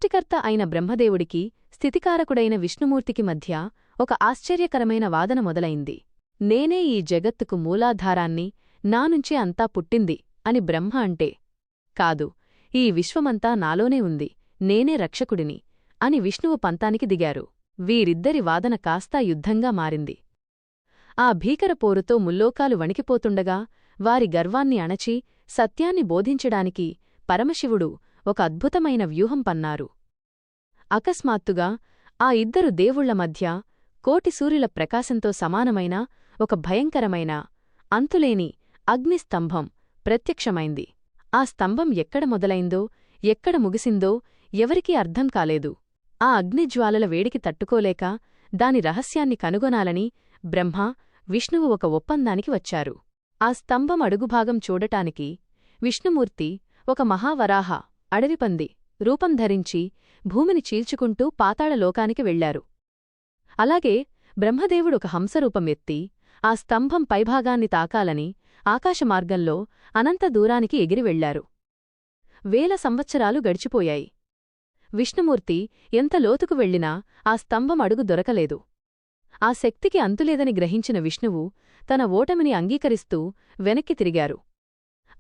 సృష్టికర్త అయిన బ్రహ్మదేవుడికి స్థితికారకుడైన విష్ణుమూర్తికి మధ్య ఒక ఆశ్చర్యకరమైన వాదన మొదలైంది. నేనే ఈ జగత్తుకు మూలాధారాన్ని, నానుంచే అంతా పుట్టింది అని బ్రహ్మ అంటే, కాదు, ఈ విశ్వమంతా నాలోనే ఉంది, నేనే రక్షకుడిని అని విష్ణువు పంతానికి దిగారు. వీరిద్దరి వాదన కాస్తా యుద్ధంగా మారింది. ఆ భీకర పోరుతో ముల్లోకాలు వణికిపోతుండగా వారి గర్వాన్ని అణచి సత్యాన్ని బోధించడానికి పరమశివుడు ఒక అద్భుతమైన వ్యూహం పన్నారు. అకస్మాత్తుగా ఆ ఇద్దరు దేవుళ్ల మధ్య కోటి సూర్యుల ప్రకాశంతో సమానమైన ఒక భయంకరమైన, అంతులేని అగ్నిస్తంభం ప్రత్యక్షమైంది. ఆ స్తంభం ఎక్కడ మొదలైందో, ఎక్కడ ముగిసిందో ఎవరికీ అర్థం కాలేదు. ఆ అగ్నిజ్వాలల వేడికి తట్టుకోలేక దాని రహస్యాన్ని కనుగొనాలని బ్రహ్మ, విష్ణువు ఒక ఒప్పందానికి వచ్చారు. ఆ స్తంభం అడుగుభాగం చూడటానికి విష్ణుమూర్తి ఒక మహావరాహ, అడవిపంది రూపం ధరించి భూమిని చీల్చుకుంటూ పాతాళలోకానికి వెళ్లారు. అలాగే బ్రహ్మదేవుడు ఒక హంసరూపం ఎత్తి ఆ స్తంభం పైభాగాన్ని తాకాలని ఆకాశమార్గంలో అనంత దూరానికి ఎగిరి వెళ్లారు. వేల సంవత్సరాలు గడిచిపోయాయి. విష్ణుమూర్తి ఎంత లోతుకు వెళ్లినా ఆ స్తంభం అడుగు దొరకలేదు. ఆ శక్తికి అంతులేదని గ్రహించిన విష్ణువు తన ఓటమిని అంగీకరిస్తూ వెనక్కి తిరిగారు.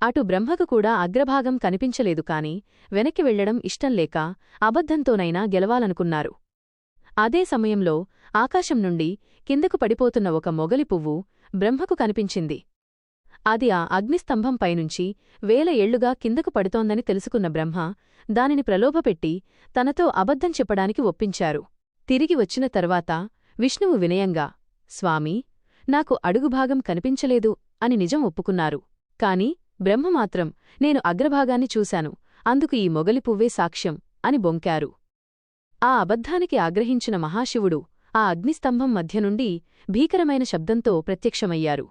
అటు బ్రహ్మకు కూడా అగ్రభాగం కనిపించలేదు కాని వెనక్కి వెళ్లడం ఇష్టంలేక అబద్ధంతోనైనా గెలవాలనుకున్నారు. అదే సమయంలో ఆకాశం నుండి కిందకు పడిపోతున్న ఒక మొగలి పువ్వు బ్రహ్మకు కనిపించింది. అది ఆ అగ్నిస్తంభం పైనుంచి వేల ఏళ్లుగా కిందకు పడుతోందని తెలుసుకున్న బ్రహ్మ దానిని ప్రలోభపెట్టి తనతో అబద్ధం చెప్పడానికి ఒప్పించారు. తిరిగి వచ్చిన తర్వాత విష్ణువు వినయంగా, స్వామీ, నాకు అడుగుభాగం కనిపించలేదు అని నిజం ఒప్పుకున్నారు. కాని బ్రహ్మ మాత్రం, నేను అగ్రభాగాన్ని చూశాను, అందుకు ఈ మొగలిపువ్వే సాక్ష్యం అని బొంకారు. ఆ అబద్ధానికి ఆగ్రహించిన మహాశివుడు ఆ అగ్నిస్తంభం మధ్య నుండి భీకరమైన శబ్దంతో ప్రత్యక్షమయ్యారు.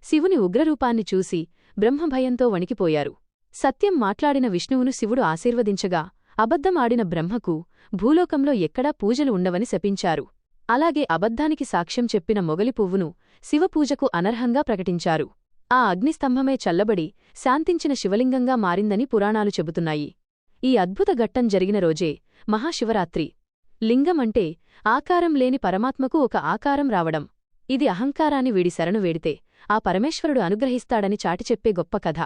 శివుని ఉగ్రరూపాన్ని చూసి బ్రహ్మ భయంతో వణికిపోయారు. సత్యం మాట్లాడిన విష్ణువును శివుడు ఆశీర్వదించగా అబద్ధం ఆడిన బ్రహ్మకు భూలోకంలో ఎక్కడా పూజలు ఉండవని శపించారు. అలాగే అబద్ధానికి సాక్ష్యం చెప్పిన మొగలిపువ్వును శివపూజకు అనర్హంగా ప్రకటించారు. ఆ అగ్నిస్తంభమే చల్లబడి శాంతించిన శివలింగంగా మారిందని పురాణాలు చెబుతున్నాయి. ఈ అద్భుత ఘట్టం జరిగిన రోజే మహాశివరాత్రి. లింగం అంటే ఆకారం లేని పరమాత్మకు ఒక ఆకారం రావడం. ఇది అహంకారాన్ని వీడి శరణు వేడితే ఆ పరమేశ్వరుడు అనుగ్రహిస్తాడని చాటిచెప్పే గొప్ప కథ.